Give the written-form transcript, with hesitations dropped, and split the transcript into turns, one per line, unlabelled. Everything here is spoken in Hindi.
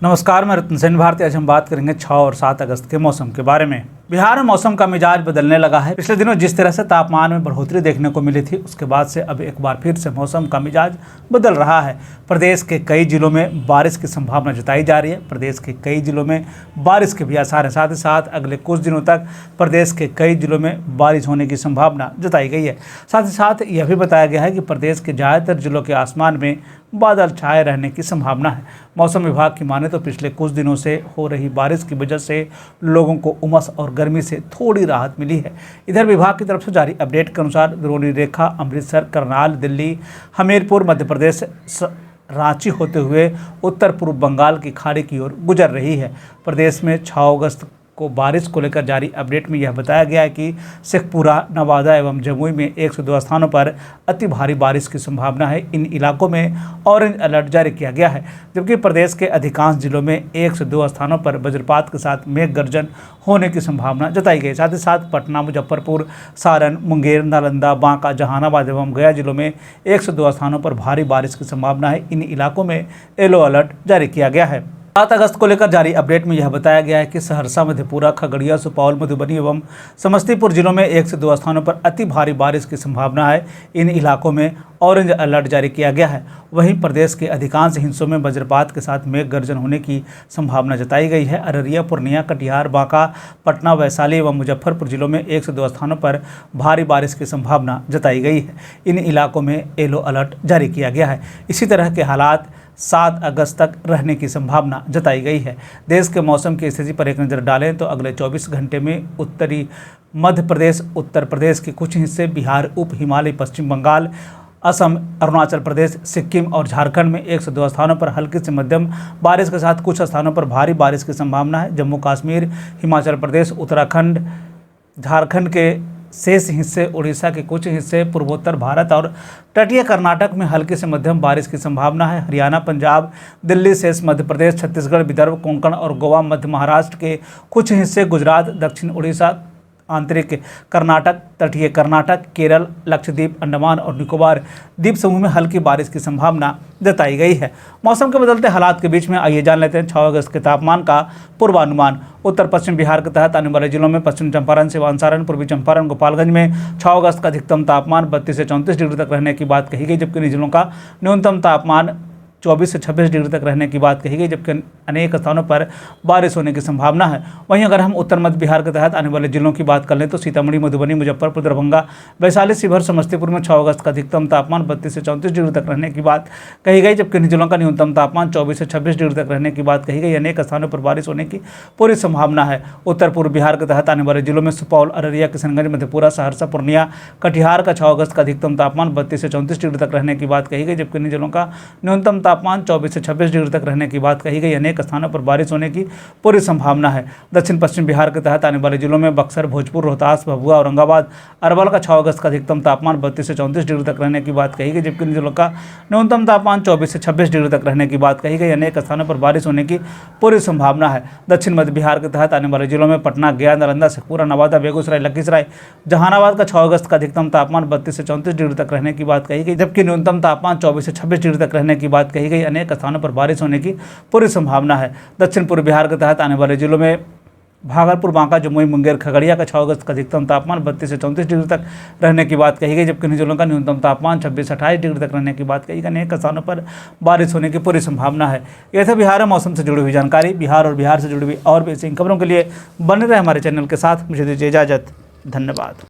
नमस्कार, मैं रतन सेन भारती। आज हम बात करेंगे 6 और 7 अगस्त के मौसम के बारे में। बिहार में मौसम का मिजाज बदलने लगा है। पिछले दिनों जिस तरह से तापमान में बढ़ोतरी देखने को मिली थी, उसके बाद से अब एक बार फिर से मौसम का मिजाज बदल रहा है। प्रदेश के कई जिलों में बारिश की संभावना जताई जा रही है। प्रदेश के कई जिलों में बारिश के भी आसार हैं। साथ ही साथ अगले कुछ दिनों तक प्रदेश के कई जिलों में बारिश होने की संभावना जताई गई है। साथ ही साथ यह भी बताया गया है कि प्रदेश के ज़्यादातर जिलों के आसमान में बादल छाए रहने की संभावना है। मौसम विभाग की माने तो पिछले कुछ दिनों से हो रही बारिश की वजह से लोगों को उमस और गर्मी से थोड़ी राहत मिली है। इधर विभाग की तरफ से जारी अपडेट के अनुसार द्रोणी रेखा अमृतसर, करनाल, दिल्ली, हमीरपुर, मध्य प्रदेश, रांची होते हुए उत्तर पूर्व बंगाल की खाड़ी की ओर गुजर रही है। प्रदेश में 6 अगस्त को बारिश को लेकर जारी अपडेट में यह बताया गया है कि शेखपुरा, नवादा एवं जमुई में 1 से 2 स्थानों पर अति भारी बारिश की संभावना है। इन इलाकों में ऑरेंज अलर्ट जारी किया गया है, जबकि प्रदेश के अधिकांश जिलों में 1 से 2 स्थानों पर वज्रपात के साथ मेघ गर्जन होने की संभावना जताई गई। साथ ही साथ पटना, मुजफ्फरपुर, सारण, मुंगेर, नालंदा, बांका, जहानाबाद एवं गया जिलों में 1 से 2 स्थानों पर भारी बारिश की संभावना है। इन इलाकों में येलो अलर्ट जारी किया गया है। 7 अगस्त को लेकर जारी अपडेट में यह बताया गया है कि सहरसा, मधेपुरा, खगड़िया, सुपौल, मधुबनी एवं समस्तीपुर जिलों में 1 से 2 स्थानों पर अति भारी बारिश की संभावना है। इन इलाकों में ऑरेंज अलर्ट जारी किया गया है। वहीं प्रदेश के अधिकांश हिस्सों में वज्रपात के साथ मेघ गर्जन होने की संभावना जताई गई है। अररिया, पूर्णिया, कटिहार, बांका, पटना, वैशाली एवं मुजफ्फरपुर जिलों में 1 से 2 स्थानों पर भारी बारिश की संभावना जताई गई है। इन इलाकों में येलो अलर्ट जारी किया गया है। इसी तरह के हालात 7 अगस्त तक रहने की संभावना जताई गई है। देश के मौसम की स्थिति पर एक नज़र डालें तो अगले 24 घंटे में उत्तरी मध्य प्रदेश, उत्तर प्रदेश के कुछ हिस्से, बिहार, उप हिमालय, पश्चिम बंगाल, असम, अरुणाचल प्रदेश, सिक्किम और झारखंड में 1 से 2 स्थानों पर हल्की से मध्यम बारिश के साथ कुछ स्थानों पर भारी बारिश की संभावना है। जम्मू कश्मीर, हिमाचल प्रदेश, उत्तराखंड, झारखंड के शेष हिस्से, उड़ीसा के कुछ हिस्से, पूर्वोत्तर भारत और तटीय कर्नाटक में हल्की से मध्यम बारिश की संभावना है। हरियाणा, पंजाब, दिल्ली, शेष मध्य प्रदेश, छत्तीसगढ़, विदर्भ, कोंकण और गोवा, मध्य महाराष्ट्र के कुछ हिस्से, गुजरात, दक्षिण उड़ीसा, आंतरिक कर्नाटक, तटीय कर्नाटक, केरल, लक्षद्वीप, अंडमान और निकोबार द्वीप समूह में हल्की बारिश की संभावना जताई गई है। मौसम के बदलते हालात के बीच में आइए जान लेते हैं 6 अगस्त के तापमान का पूर्वानुमान। उत्तर पश्चिम बिहार के तहत आने वाले जिलों में पश्चिम चंपारण, सिवान, सारण, पूर्वी चंपारण, गोपालगंज में 6 अगस्त का अधिकतम तापमान 32 से 34 डिग्री तक रहने की बात कही गई, जबकि इन जिलों का न्यूनतम तापमान 24 से 26 डिग्री तक रहने की बात कही गई, जबकि अनेक स्थानों पर बारिश होने की संभावना है। वहीं अगर हम उत्तर मध्य बिहार के तहत आने वाले जिलों की बात कर लें तो सीतामढ़ी, मधुबनी, मुजफ्फरपुर, दरभंगा, वैशाली, शिवहर, समस्तीपुर में 6 अगस्त का अधिकतम तापमान 32 से 34 डिग्री तक रहने की बात कही गई, जबकि इन जिलों का न्यूनतम तापमान 24 से 26 डिग्री तक रहने की बात कही गई। अनेक स्थानों पर बारिश होने की पूरी संभावना है। उत्तर पूर्व बिहार के तहत आने वाले जिलों में सुपौल, अररिया, किशनगंज, मधेपुरा, सहरसा, पूर्णिया, कटिहार का 6 अगस्त का अधिकतम तापमान 32 से 34 डिग्री तक रहने की बात कही गई, जबकि इन जिलों का न्यूनतम तापमान 24 से 26 डिग्री तक रहने की बात कही गई। अनेक स्थानों पर बारिश होने की पूरी संभावना है। दक्षिण पश्चिम बिहार के तहत आने वाले जिलों में बक्सर, भोजपुर, रोहतास, भभुआ, औरंगाबाद, अरवल का 6 अगस्त का अधिकतम तापमान 32 से 34 डिग्री तक रहने की बात कही गई, जबकि इन जिलों का न्यूनतम तापमान 24 से 26 डिग्री तक रहने की बात कही गई। अनेक स्थानों पर बारिश होने की पूरी संभावना है। दक्षिण मध्य बिहार के तहत आने वाले जिलों में पटना, गया, नालंदा, शेखपुरा, नवादा, बेगूसराय, लखीसराय, जहानाबाद का 6 अगस्त का अधिकतम तापमान 32 से 34 डिग्री तक रहने की बात कही गई, जबकि न्यूनतम तापमान 24 से 26 डिग्री तक रहने की बात कही गई। अनेक स्थानों पर बारिश होने की पूरी संभावना है। दक्षिण पूर्व बिहार के तहत आने वाले जिलों में भागलपुर, बांका, जमुई, मुंगेर, खगड़िया का 6 अगस्त का अधिकतम तापमान 32 से 34 डिग्री तक रहने की बात कही गई, जबकि इन जिलों का न्यूनतम तापमान 26 से 28 डिग्री तक रहने की बात कही गई। अनेक स्थानों पर बारिश होने की पूरी संभावना है। यह था बिहार मौसम से जुड़ी हुई जानकारी। बिहार और बिहार से जुड़ी हुई और भी ऐसी खबरों के लिए बने रहे हमारे चैनल के साथ। मुझे दीजिए इजाजत। धन्यवाद।